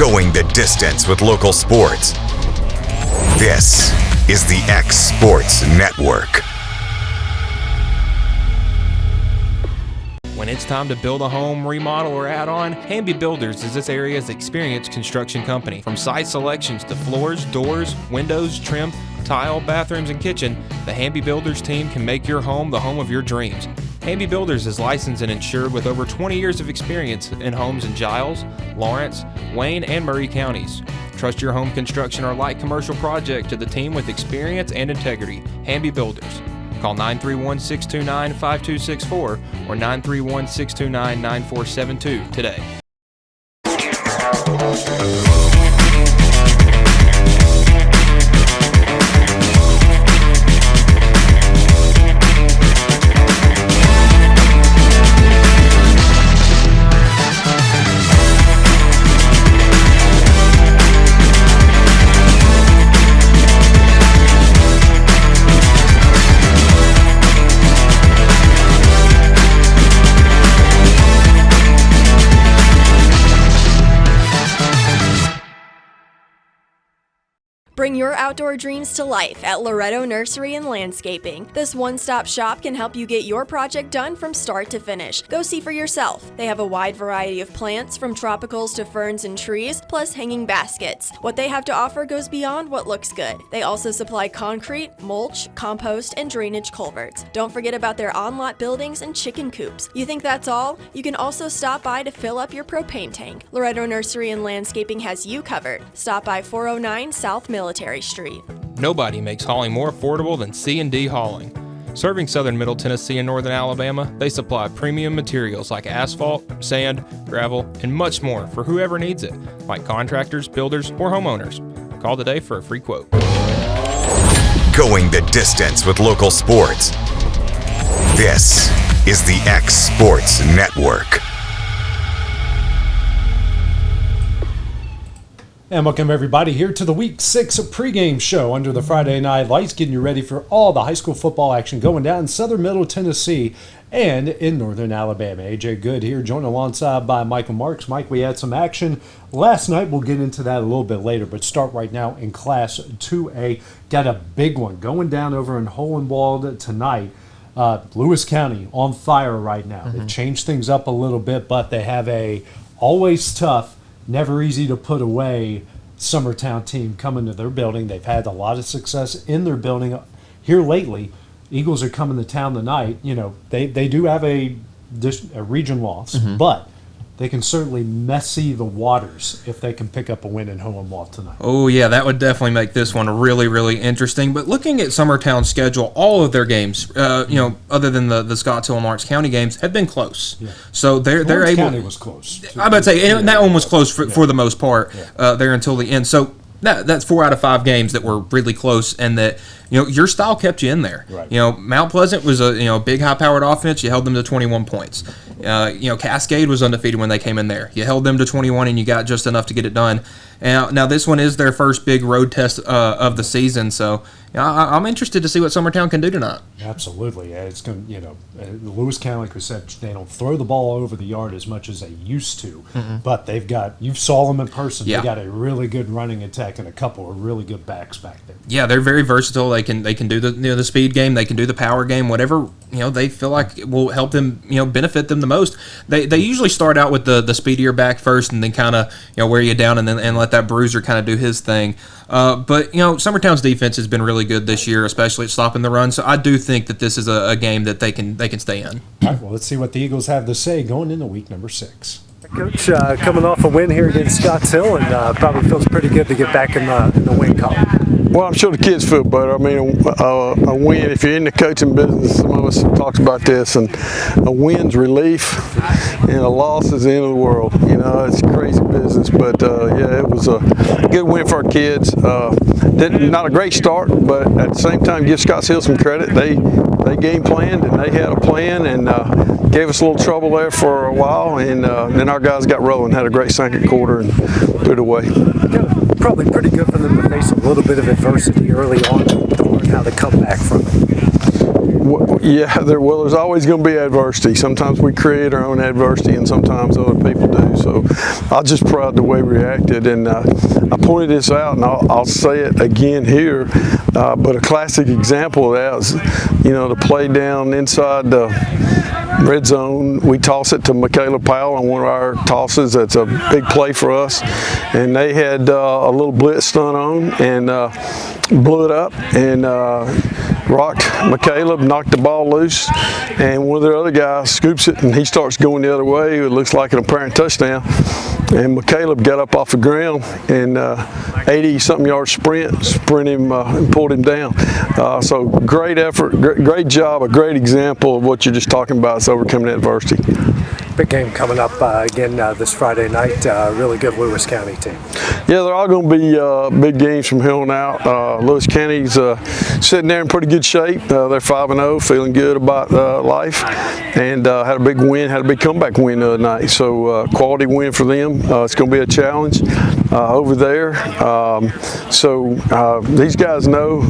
Going the distance with local sports. This is the X Sports Network. When it's time to build a home, remodel, or add on, Hamby Builders is this area's experienced construction company. From site selections to floors, doors, windows, trim, tile, bathrooms, and kitchen, the Hamby Builders team can make your home the home of your dreams. Hamby Builders is licensed and insured with over 20 years of experience in homes in Giles, Lawrence, Wayne, and Murray counties. Trust your home construction or light commercial project to the team with experience and integrity. Hamby Builders. Call 931-629-5264 or 931-629-9472 today. Bring your outdoor dreams to life at Loretto Nursery and Landscaping. This one-stop shop can help you get your project done from start to finish. Go see for yourself. They have a wide variety of plants, from tropicals to ferns and trees, plus hanging baskets. What they have to offer goes beyond what looks good. They also supply concrete, mulch, compost, and drainage culverts. Don't forget about their on-lot buildings and chicken coops. You think that's all? You can also stop by to fill up your propane tank. Loretto Nursery and Landscaping has you covered. Stop by 409 South Military Street. Nobody makes hauling more affordable than C&D Hauling. Serving southern Middle Tennessee and northern Alabama, they supply premium materials like asphalt, sand, gravel, and much more for whoever needs it, like contractors, builders, or homeowners. Call today for a free quote. Going the distance with local sports. This is the X Sports Network. And welcome everybody here to the Week 6 pregame show under the Friday Night Lights, getting you ready for all the high school football action going down in southern Middle Tennessee and in northern Alabama. AJ Good here, joined alongside by Michael Marks. Mike, we had some action last night. We'll get into that a little bit later, but start right now in Class 2A. Got a big one going down over in Collinwood tonight. Lewis County on fire right now. They've changed things up a little bit, but they have a always tough, never easy to put away Summertown team coming to their building. They've had a lot of success in their building here lately. Eagles are coming to town tonight. You know, they do have a region loss, but they can certainly messy the waters if they can pick up a win in Collinwood tonight. Oh, yeah, that would definitely make this one really, really interesting. But looking at Summertown's schedule, all of their games, other than the Scottsdale and Lawrence County games, have been close. Yeah. So they're able. Lawrence County was close. I would say, and that one was close for the most part there until the end. So that's 4 out of 5 games that were really close, and that your style kept you in there. Right. Mount Pleasant was a big high-powered offense. You held them to 21 points. Cascade was undefeated when they came in there. You held them to 21, and you got just enough to get it done. Now this one is their first big road test of the season, so I'm interested to see what Summertown can do tonight. Absolutely, it's going. Lewis County, like we said, they don't throw the ball over the yard as much as they used to, but they've got. You saw them in person. Yeah. They got a really good running attack and a couple of really good backs back there. Yeah, they're very versatile. They can do the speed game. They can do the power game. Whatever they feel like will help them. Benefit them the most. They usually start out with the speedier back first, and then kind of wear you down, and let that bruiser kind of do his thing. But Summertown's defense has been really good this year, especially at stopping the run. So I do think that this is a game that they can stay in. All right, well, let's see what the Eagles have to say going into week number 6. Coach, coming off a win here against Scotts Hill, and probably feels pretty good to get back in the win column. Well, I'm sure the kids feel better. I mean, a win, if you're in the coaching business, some of us talks about this, and a win's relief, and a loss is the end of the world. It's crazy business, but it was a good win for our kids. Not a great start, but at the same time, give Scotts Hill some credit. They game planned, and they had a plan, and gave us a little trouble there for a while, and then our guys got rolling, had a great second quarter, and threw it away. Probably pretty good for them to face a little bit of adversity early on to learn how to come back from it. Yeah, there's always going to be adversity. Sometimes we create our own adversity, and sometimes other people do. So I'm just proud of the way we reacted, and I pointed this out, and I'll say it again here, but a classic example of that is, the play down inside the red zone. We toss it to Michaela Powell on one of our tosses. That's a big play for us, and they had a little blitz stunt on and blew it up and rocked Michaela, knocked the ball loose, and one of their other guys scoops it, and he starts going the other way. It looks like an apparent touchdown, and Michaela got up off the ground and 80-something yard sprint him and pulled him down. So great effort, great job, a great example of what you're just talking about, is overcoming adversity. Big game coming up again this Friday night. Really good Lewis County team. Yeah, they're all going to be big games from here on out. Lewis County's sitting there in pretty good shape. They're 5-0, feeling good about life, and had a big win, had a big comeback win the other night. So quality win for them. It's going to be a challenge over there. So these guys know,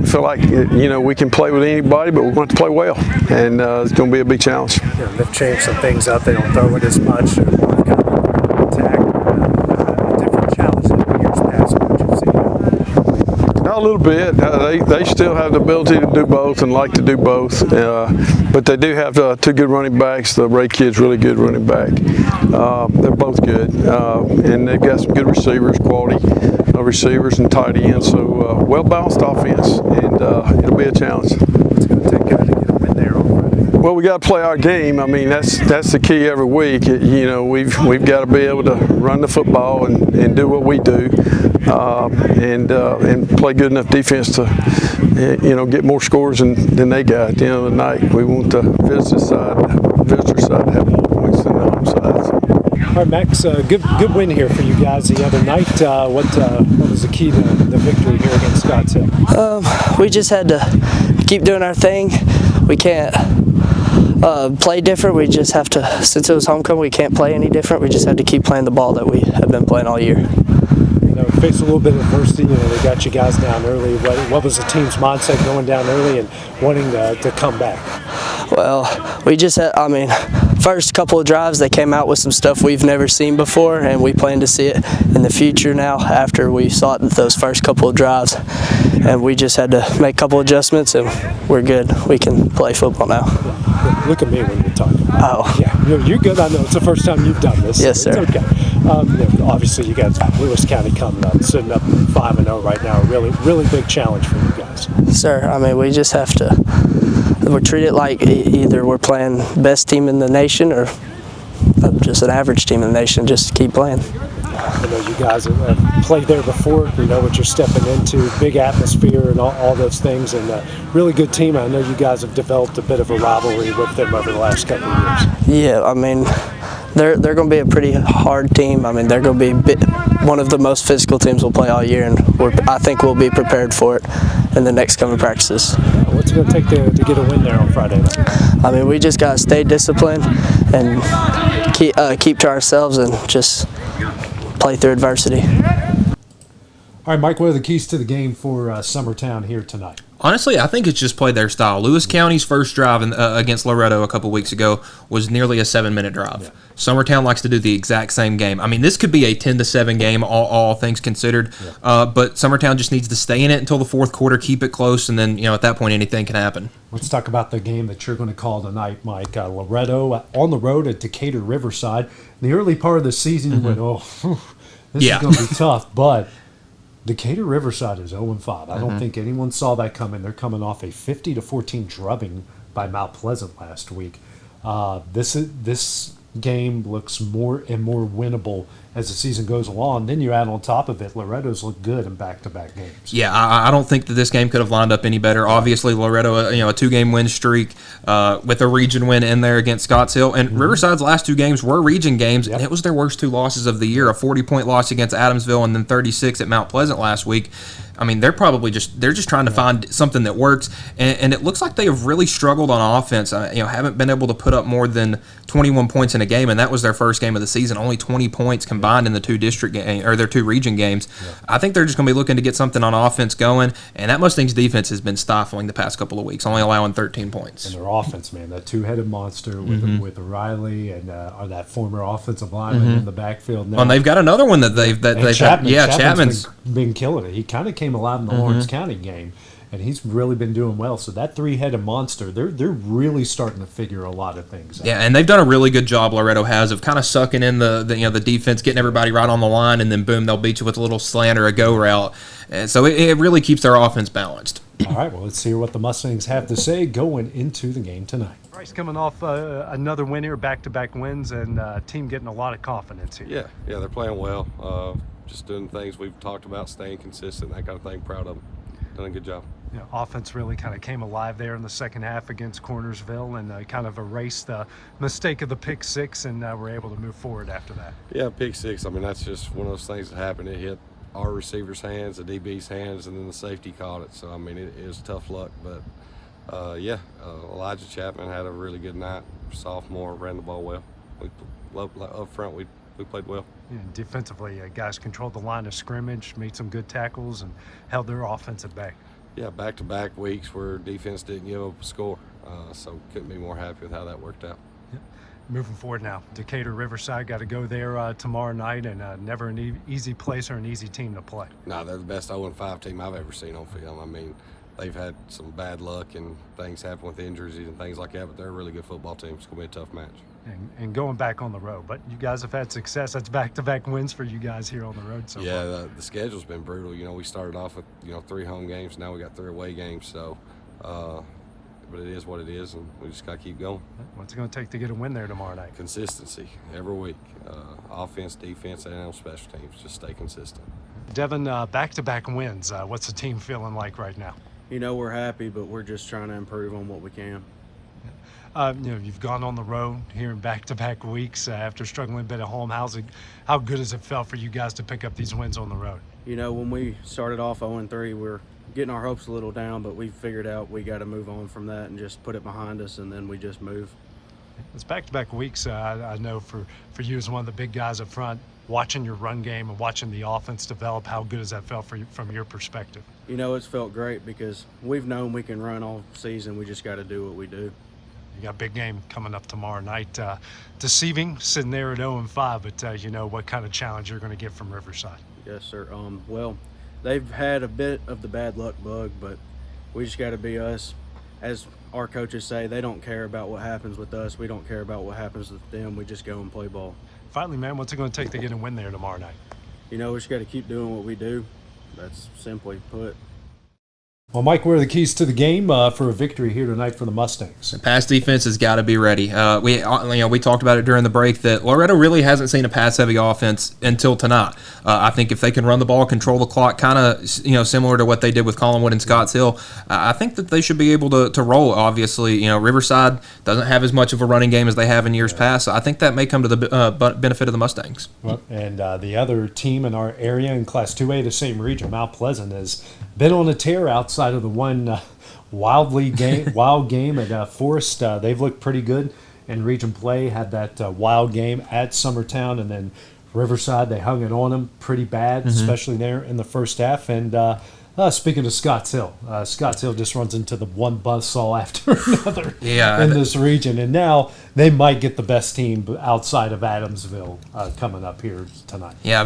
feel like we can play with anybody, but we're going to play well, and it's going to be a big challenge. Yeah, they've changed some things up. They don't throw it as much. They've got an attack, a different challenge than years past. What you've seen. A little bit. They still have the ability to do both and like to do both, but they do have two good running backs. The Ray kid's really good running back. They're both good, and they've got some good receivers, quality receivers and tight ends. So well-balanced offense, and it'll be a challenge. It's going to take to get them in there on Friday. Well, we got to play our game. I mean, that's the key every week. We've got to be able to run the football and do what we do, and play good enough defense to get more scores than they got at the end of the night. We want the visitor side to have more points than the home side. All right, Max, good win here for you guys the other night. What was the key to the victory here against Scotts Hill? We just had to keep doing our thing. We can't play different. We just have to, since it was homecoming, we can't play any different. We just have to keep playing the ball that we have been playing all year. Faced a little bit of adversity. They got you guys down early. What was the team's mindset going down early and wanting to come back? Well, we just had, first couple of drives, they came out with some stuff we've never seen before, and we plan to see it in the future now after we saw it those first couple of drives. And we just had to make a couple adjustments, and we're good. We can play football now. Look at me when you're talking. Oh. Yeah, you're good. I know it's the first time you've done this. Yes, sir. It's okay. Obviously, you got Lewis County coming up, sitting up 5-0 right now. Really, really big challenge for you guys. Sir, we just have to. We're treated like either we're playing best team in the nation or just an average team in the nation. Just keep playing. I know you guys have played there before. You know what you're stepping into. Big atmosphere and all those things, and a really good team. I know you guys have developed a bit of a rivalry with them over the last couple of years. Yeah, they're going to be a pretty hard team. They're going to be one of the most physical teams we'll play all year, and I think we'll be prepared for it in the next coming practices. What's it going to take to get a win there on Friday night? We just got to stay disciplined and keep to ourselves and just play through adversity. All right, Mike, what are the keys to the game for Summertown here tonight? Honestly, I think it's just play their style. Lewis County's first drive against Loretto a couple weeks ago was nearly a 7-minute drive. Yeah. Summertown likes to do the exact same game. This could be a 10-7 game, all things considered. Yeah. But Summertown just needs to stay in it until the fourth quarter, keep it close, and then at that point anything can happen. Let's talk about the game that you're going to call tonight, Mike. Loretto on the road at Decatur Riverside. In the early part of the season, you went, this is going to be tough, but Decatur Riverside is 0-5. I don't think anyone saw that coming. They're coming off a 50-14 drubbing by Mount Pleasant last week. This game looks more and more winnable as the season goes along. Then you add on top of it, Loretto's look good in back-to-back games. Yeah, I don't think that this game could have lined up any better. Obviously, Loretto, a 2-game win streak with a region win in there against Scotts Hill. And Riverside's last 2 games were region games, and it was their worst 2 losses of the year, a 40-point loss against Adamsville and then 36 at Mount Pleasant last week. They're probably just trying to find something that works, and it looks like they have really struggled on offense. Haven't been able to put up more than 21 points in a game, and that was their first game of the season. Only 20 points combined combined in the two district game or their two region games. Yeah. I think they're just going to be looking to get something on offense going, and that Mustangs defense has been stifling the past couple of weeks, only allowing 13 points. And their offense, man, that two-headed monster with Riley and or that former offensive lineman in the backfield now. And they've got another one that they've Chapman's been killing it. He kind of came alive in the Lawrence County game. And he's really been doing well. So that three-headed monster, they're really starting to figure a lot of things out. Yeah, and they've done a really good job, Loretto has, of kind of sucking in the defense, getting everybody right on the line, and then boom, they'll beat you with a little slant or a go route. And so it really keeps their offense balanced. All right, well, let's hear what the Mustangs have to say going into the game tonight. Bryce coming off another win here, back-to-back wins, and team getting a lot of confidence here. Yeah, they're playing well. Just doing things we've talked about, staying consistent, that kind of thing. Proud of them. Done a good job. Offense really kind of came alive there in the second half against Cornersville and kind of erased the mistake of the pick six, and we're able to move forward after that. Yeah, pick six. I mean, that's just one of those things that happened. It hit our receiver's hands, the DB's hands, and then the safety caught it. So, I mean, it is tough luck. But, Elijah Chapman had a really good night. Sophomore, ran the ball well. Up front, we played well. Yeah, defensively, guys controlled the line of scrimmage, made some good tackles, and held their offense at bay. Yeah, back-to-back weeks where defense didn't give up a score, so couldn't be more happy with how that worked out. Yeah. Moving forward now, Decatur Riverside got to go there tomorrow night, and never an easy place or an easy team to play. No, they're the best 0-5 team I've ever seen on film. I mean, they've had some bad luck and things happen with injuries and things like that, but they're a really good football team. It's going to be a tough match. And going back on the road, but you guys have had success. That's back-to-back wins for you guys here on the road so far. Yeah, the schedule's been brutal. We started off with 3 home games. Now we got 3 away games. So, but it is what it is, and we just got to keep going. What's it going to take to get a win there tomorrow night? Consistency every week. Offense, defense, and on special teams. Just stay consistent. Devin, back-to-back wins. What's the team feeling like right now? We're happy, but we're just trying to improve on what we can. You've gone on the road here in back-to-back weeks after struggling a bit at home. How good has it felt for you guys to pick up these wins on the road? When we started off 0-3, we're getting our hopes a little down, but we figured out we got to move on from that and just put it behind us, and then we just move. It's back-to-back weeks. I know for you as one of the big guys up front, watching your run game and watching the offense develop, how good has that felt for you from your perspective? It's felt great because we've known we can run all season. We just got to do what we do. You got a big game coming up tomorrow night. Deceiving, sitting there at 0-5, but what kind of challenge you're going to get from Riverside. Yes, sir. Well, they've had a bit of the bad luck bug, but we just got to be us. As our coaches say, they don't care about what happens with us. We don't care about what happens with them. We just go and play ball. Finally, man, what's it going to take to get a win there tomorrow night? We just got to keep doing what we do. That's simply put. Well, Mike, where are the keys to the game for a victory here tonight for the Mustangs? The pass defense has got to be ready. We talked about it during the break that Loretto really hasn't seen a pass-heavy offense until tonight. I think if they can run the ball, control the clock, kind of similar to what they did with Collinwood and Scotts Hill, I think that they should be able to roll. Obviously, Riverside doesn't have as much of a running game as they have in years past. So I think that may come to the benefit of the Mustangs. Well, and the other team in our area in Class 2A, the same region, Mount Pleasant, has been on a tear outside of the one wild game at Forest. They've looked pretty good in region play, had that wild game at Summertown, and then Riverside, they hung it on them pretty bad, especially there in the first half. And speaking of Scotts Hill just runs into the one buzzsaw after another in this region. And now they might get the best team outside of Adamsville coming up here tonight. Yeah, a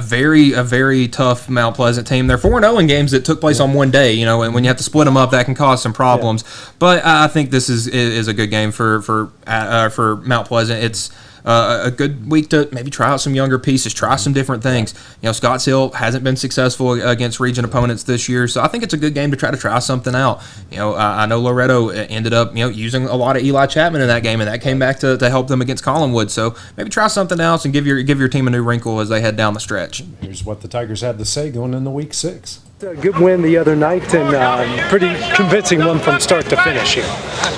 very tough Mount Pleasant team. They're 4-0 in games that took place on one day, and when you have to split them up, that can cause some problems. Yeah. But I think this is a good game for Mount Pleasant. It's a good week to maybe try out some younger pieces, try some different things. Scotts Hill hasn't been successful against region opponents this year, so I think it's a good game to try something out. I know Loretto ended up using a lot of Eli Chapman in that game, and that came back to help them against Collinwood. So maybe try something else and give your team a new wrinkle as they head down the stretch. Here's what the Tigers had to say going into Week 6. A good win the other night, and pretty convincing one from start to finish here.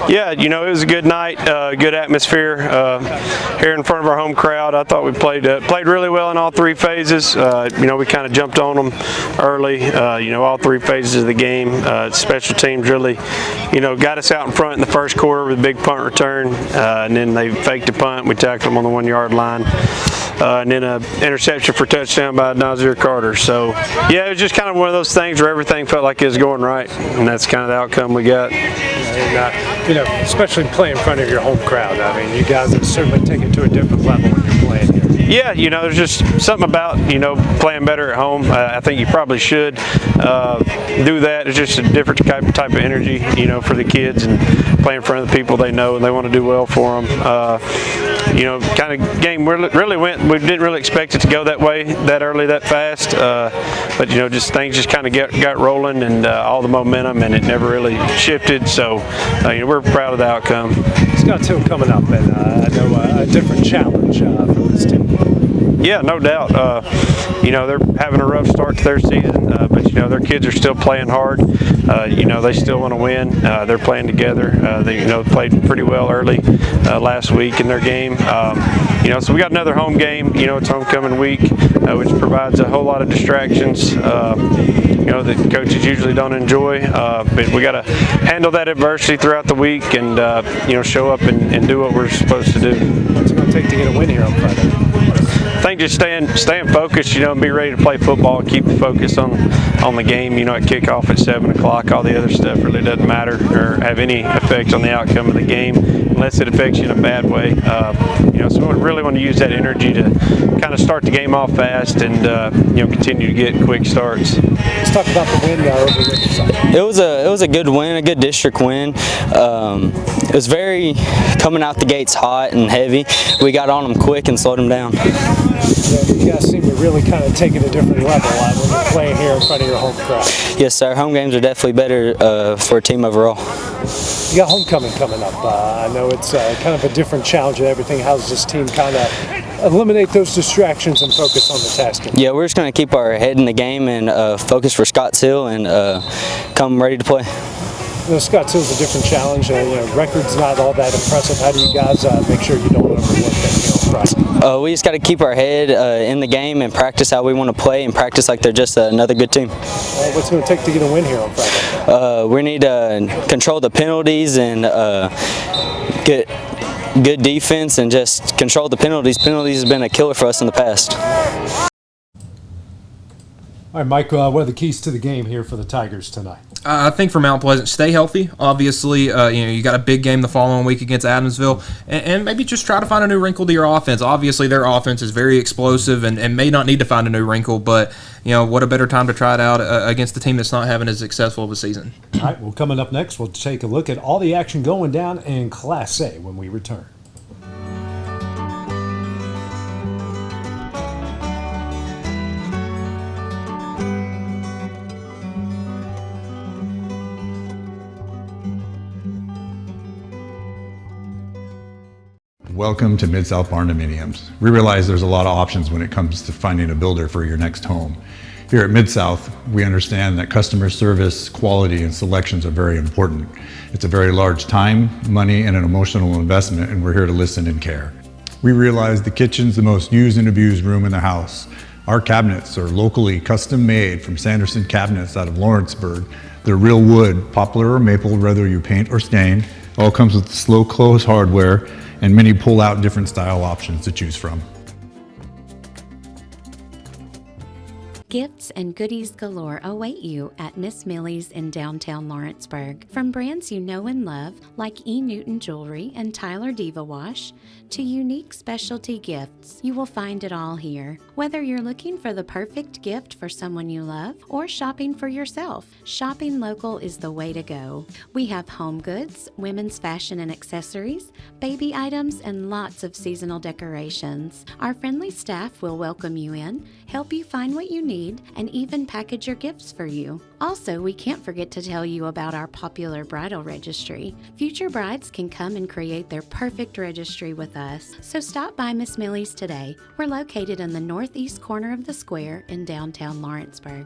Yeah, it was a good night, good atmosphere here in front of our home crowd. I thought we played really well in all 3 phases. We kind of jumped on them early. All 3 phases of the game. Special teams really, got us out in front in the first quarter with a big punt return, and then they faked a punt. We tackled them on the 1-yard line. and then an interception for touchdown by Nazir Carter. So, yeah, it was just kind of one of those things where everything felt like it was going right, and that's kind of the outcome we got. And, especially playing in front of your home crowd. I mean, you guys have certainly taken it to a different level when you're playing here. Yeah, there's just something about, playing better at home. I think you probably should do that. It's just a different type of energy, for the kids, and playing in front of the people they know and they want to do well for them. Kind of game really went. We didn't really expect it to go that way, that early, that fast. But just things just kind of got rolling, and all the momentum, and it never really shifted. So we're proud of the outcome. Scott Hill coming up, and I know a different challenge for this team. Yeah, no doubt. They're having a rough start to their season, but their kids are still playing hard. They still want to win. They're playing together. They played pretty well early last week in their game. So we got another home game. It's homecoming week, which provides a whole lot of distractions. That coaches usually don't enjoy. But we got to handle that adversity throughout the week, and show up and do what we're supposed to do. What's it going to take to get a win here on Friday? I think just staying focused, and be ready to play football and keep the focus on the game. At kickoff at 7 o'clock, all the other stuff really doesn't matter or have any effect on the outcome of the game unless it affects you in a bad way. So we really want to use that energy to kind of start the game off fast and continue to get quick starts. Let's talk about the win over Riverside. It was a good win, a good district win. It was very coming out the gates hot and heavy. We got on them quick and slowed them down. You guys seem to really kind of take it a different level when you're playing here in front of your home crowd. Yes, sir. Home games are definitely better for a team overall. You got homecoming coming up. I know it's kind of a different challenge and everything. How does this team kind of eliminate those distractions and focus on the task? Yeah, we're just going to keep our head in the game and focus for Scotts Hill and come ready to play. Scotts Hill's a different challenge. Record's not all that impressive. How do you guys make sure you don't overlook that on Friday? We just got to keep our head in the game and practice how we want to play and practice like they're just another good team. What's it going to take to get a win here on Friday? We need to control the penalties and get good defense and just control the penalties. Penalties have been a killer for us in the past. All right, Mike, what are the keys to the game here for the Tigers tonight? I think for Mount Pleasant, stay healthy. Obviously, you got a big game the following week against Adamsville, and maybe just try to find a new wrinkle to your offense. Obviously, their offense is very explosive and may not need to find a new wrinkle, but what a better time to try it out against a team that's not having as successful of a season. All right, well, coming up next, we'll take a look at all the action going down in Class A when we return. Welcome to Mid-South Barn Dominiums. We realize there's a lot of options when it comes to finding a builder for your next home. Here at Mid-South, we understand that customer service, quality, and selections are very important. It's a very large time, money, and an emotional investment, and we're here to listen and care. We realize the kitchen's the most used and abused room in the house. Our cabinets are locally custom made from Sanderson Cabinets out of Lawrenceburg. They're real wood, poplar or maple, whether you paint or stain. All comes with slow close hardware and many pull-out different style options to choose from. Gifts and goodies galore await you at Miss Millie's in downtown Lawrenceburg. From brands you know and love, like E. Newton Jewelry and Tyler Diva Wash, to unique specialty gifts, you will find it all here. Whether you're looking for the perfect gift for someone you love or shopping for yourself, shopping local is the way to go. We have home goods, women's fashion and accessories, baby items, and lots of seasonal decorations. Our friendly staff will welcome you in, help you find what you need, and even package your gifts for you. Also, we can't forget to tell you about our popular bridal registry. Future brides can come and create their perfect registry with us. So stop by Miss Millie's today. We're located in the northeast corner of the square in downtown Lawrenceburg.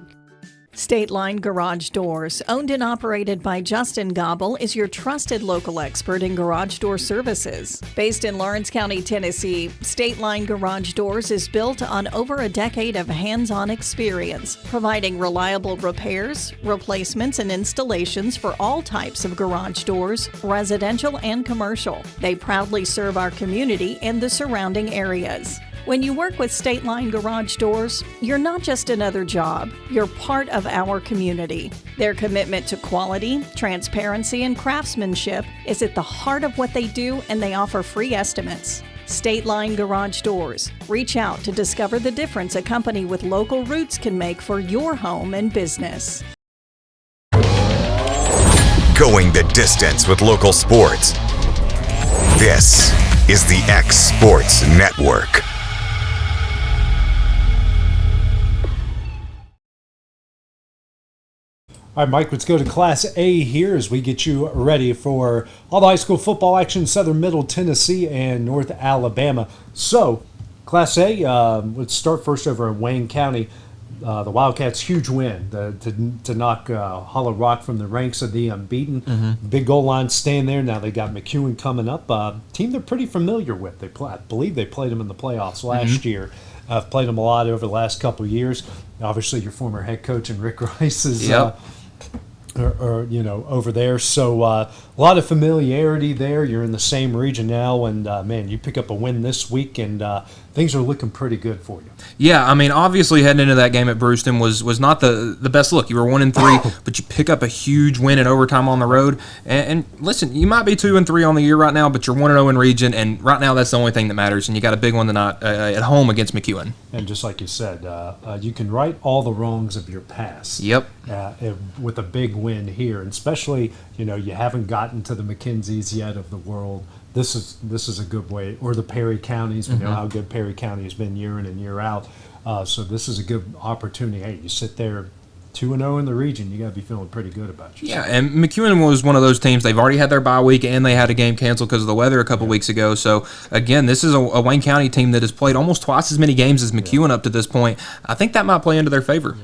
State Line Garage Doors, owned and operated by Justin Gobble, is your trusted local expert in garage door services. Based in Lawrence County, Tennessee, State Line Garage Doors is built on over a decade of hands-on experience, providing reliable repairs, replacements, and installations for all types of garage doors, residential and commercial. They proudly serve our community and the surrounding areas. When you work with State Line Garage Doors, you're not just another job, you're part of our community. Their commitment to quality, transparency, and craftsmanship is at the heart of what they do, and they offer free estimates. State Line Garage Doors. Reach out to discover the difference a company with local roots can make for your home and business. Going the distance with local sports. This is the X Sports Network. All right, Mike, let's go to Class A here as we get you ready for all the high school football action in Southern Middle Tennessee and North Alabama. So, Class A, let's start first over in Wayne County. The Wildcats' huge win to knock Hollow Rock from the ranks of the unbeaten. Mm-hmm. Big goal line staying there. Now they got Mcewen coming up. Team they're pretty familiar with. I believe they played them in the playoffs last year. I've played them a lot over the last couple of years. Obviously, your former head coach and Rick Rice is over there. So a lot of familiarity there. You're in the same region now, and man, you pick up a win this week, and things are looking pretty good for you. Yeah, I mean, obviously heading into that game at Brewston was not the best look. You were 1-3, but you pick up a huge win in overtime on the road. And listen, you might be 2-3 on the year right now, but you're 1-0 in region, and right now that's the only thing that matters. And you got a big one tonight at home against Mcewen. And just like you said, you can right all the wrongs of your past. Yep. With a big win here, and especially you haven't gotten to the McKenzies yet of the world. This is a good way, or the Perry counties. We know how good Perry County has been year in and year out. So this is a good opportunity. Hey, you sit there 2-0 in the region, you got to be feeling pretty good about yourself. Yeah, and Mcewen was one of those teams. They've already had their bye week, and they had a game canceled because of the weather a couple weeks ago. So, again, this is a Wayne County team that has played almost twice as many games as Mcewen up to this point. I think that might play into their favor.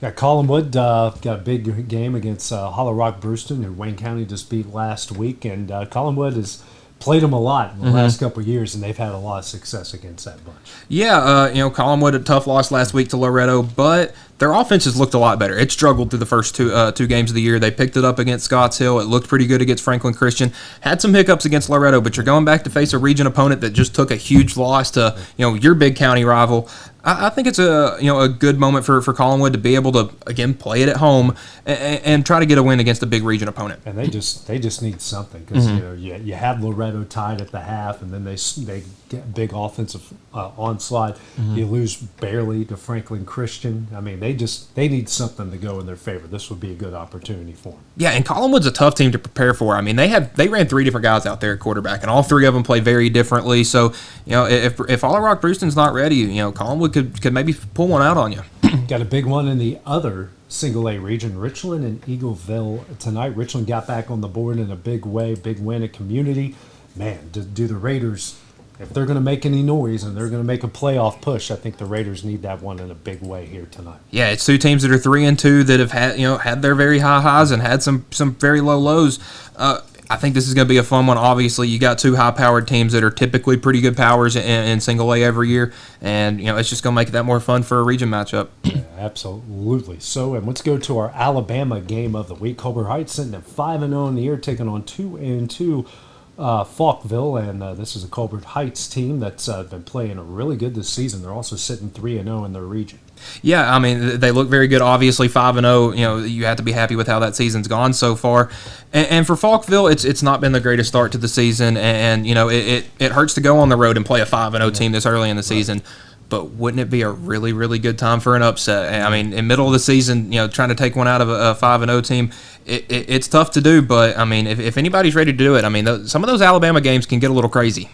Got Collinwood, got a big game against Hollow Rock Brewston, who Wayne County just beat last week. And Collinwood has played them a lot in the last couple of years, and they've had a lot of success against that bunch. Yeah, Collinwood, a tough loss last week to Loretto, but their offense has looked a lot better. It struggled through the first two games of the year. They picked it up against Scotts Hill. It looked pretty good against Franklin Christian. Had some hiccups against Loretto, but you're going back to face a region opponent that just took a huge loss to your big county rival. I think it's a good moment for Collinwood to be able to again play it at home and try to get a win against a big region opponent. And they just need something because you have Loretto tied at the half, and then they get big offensive onslaught. You lose barely to Franklin Christian. I mean, they need something to go in their favor. This would be a good opportunity for them. Yeah, and Collinwood's a tough team to prepare for. I mean, they ran 3 different guys out there at quarterback, and all 3 of them play very differently. So if Hollow Rock Brewston's not ready, Collinwood could maybe pull one out on you. Got a big one in the other single A region, Richland and Eagleville tonight. Richland got back on the board in a big way, big win at Community. Man, do the Raiders, if they're going to make any noise and they're going to make a playoff push, I think the Raiders need that one in a big way here tonight. Yeah, it's 2 teams that are 3-2 that have had their very high highs and had some very low lows. I think this is going to be a fun one. Obviously, you got 2 high-powered teams that are typically pretty good powers in single A every year, and it's just going to make that more fun for a region matchup. Yeah, absolutely. So, and let's go to our Alabama game of the week. Colbert Heights sitting at 5-0 in the year, taking on 2-2 Falkville, and this is a Colbert Heights team that's been playing really good this season. They're also sitting 3-0 in their region. Yeah, I mean, they look very good. Obviously, 5-0, you have to be happy with how that season's gone so far. And for Falkville, it's not been the greatest start to the season, and it hurts to go on the road and play a 5-0 team this early in the season. But wouldn't it be a really, really good time for an upset? I mean, in middle of the season, trying to take one out of a 5-0 team, it's tough to do. But, I mean, if anybody's ready to do it, I mean, some of those Alabama games can get a little crazy.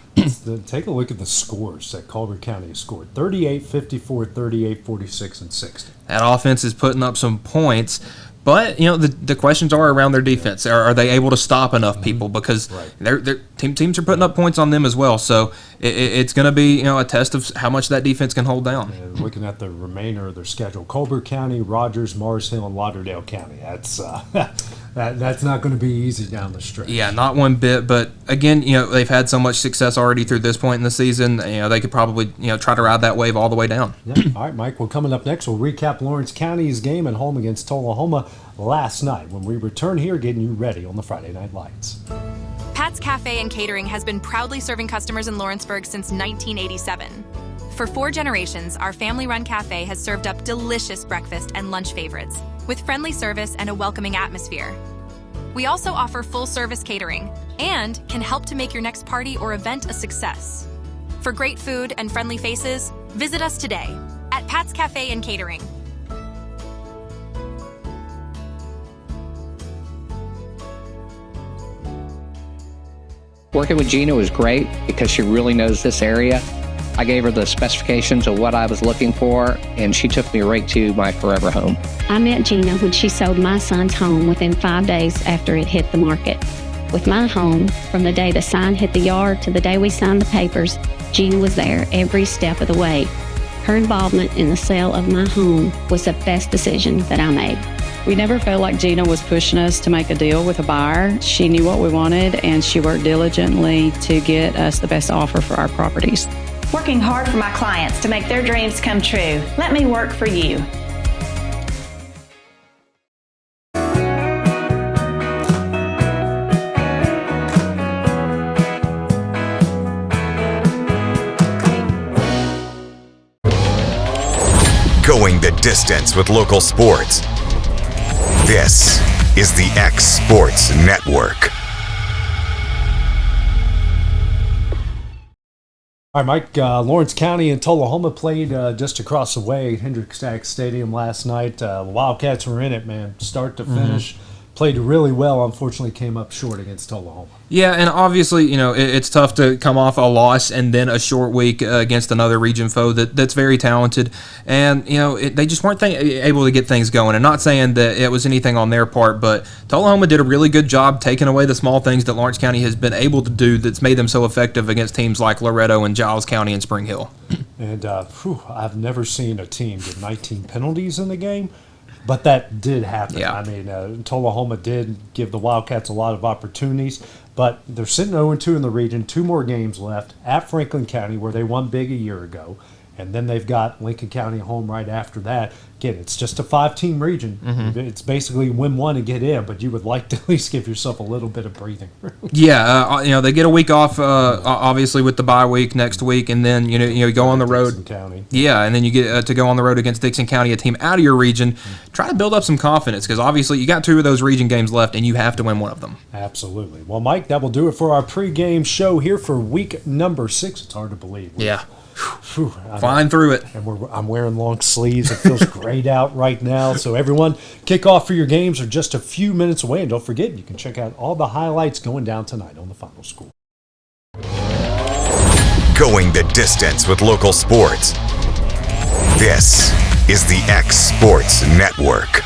Take a look at the scores that Colbert County has scored. 38, 54, 38, 46, and 60. That offense is putting up some points. But, the questions are around their defense. Are they able to stop enough people? Because teams are putting up points on them as well. So it's going to be a test of how much that defense can hold down. And looking at the remainder of their schedule, Colbert County, Rogers, Mars Hill, and Lauderdale County. That's that's not going to be easy down the stretch. Yeah, not one bit. But again, they've had so much success already through this point in the season. They could probably try to ride that wave all the way down. Yeah. All right, Mike. Well, coming up next, we'll recap Lawrence County's game at home against Tullahoma last night when we return here, getting you ready on the Friday Night Lights. Pat's Cafe and Catering has been proudly serving customers in Lawrenceburg since 1987. For 4 generations, our family-run cafe has served up delicious breakfast and lunch favorites with friendly service and a welcoming atmosphere. We also offer full-service catering and can help to make your next party or event a success. For great food and friendly faces, visit us today at Pat's Cafe and Catering. Working with Gina was great because she really knows this area. I gave her the specifications of what I was looking for, and she took me right to my forever home. I met Gina when she sold my son's home within 5 days after it hit the market. With my home, from the day the sign hit the yard to the day we signed the papers, Gina was there every step of the way. Her involvement in the sale of my home was the best decision that I made. We never felt like Gina was pushing us to make a deal with a buyer. She knew what we wanted, and she worked diligently to get us the best offer for our properties. Working hard for my clients to make their dreams come true. Let me work for you. Going the distance with local sports. This is the X Sports Network. All right, Mike, Lawrence County and Tullahoma played just across the way at Hendrick Stack Stadium last night. The Wildcats were in it, man, start to finish. Played really well, unfortunately came up short against Tullahoma. Yeah, and obviously, it's tough to come off a loss and then a short week against another region foe that's very talented. And, they just weren't able to get things going. And not saying that it was anything on their part, but Tullahoma did a really good job taking away the small things that Lawrence County has been able to do that's made them so effective against teams like Loretto and Giles County and Spring Hill. And I've never seen a team get 19 penalties in the game. But that did happen. Yeah. I mean, Tullahoma did give the Wildcats a lot of opportunities, but they're sitting 0-2 in the region, 2 more games left at Franklin County, where they won big a year ago, and then they've got Lincoln County home right after that. Again, it's just a 5-team region. It's basically win one and get in, but you would like to at least give yourself a little bit of breathing room. Yeah, they get a week off, obviously with the bye week next week, and then you go on the road. Dixon County. Yeah, and then you get to go on the road against Dixon County, a team out of your region. Try to build up some confidence because obviously you got 2 of those region games left, and you have to win one of them. Absolutely. Well, Mike, that will do it for our pregame show here for week number 6. It's hard to believe. Yeah. Flying through it. And I'm wearing long sleeves. It feels great out right now. So everyone, kickoff for your games are just a few minutes away. And don't forget, you can check out all the highlights going down tonight on the Final Score. Going the distance with local sports. This is the X Sports Network.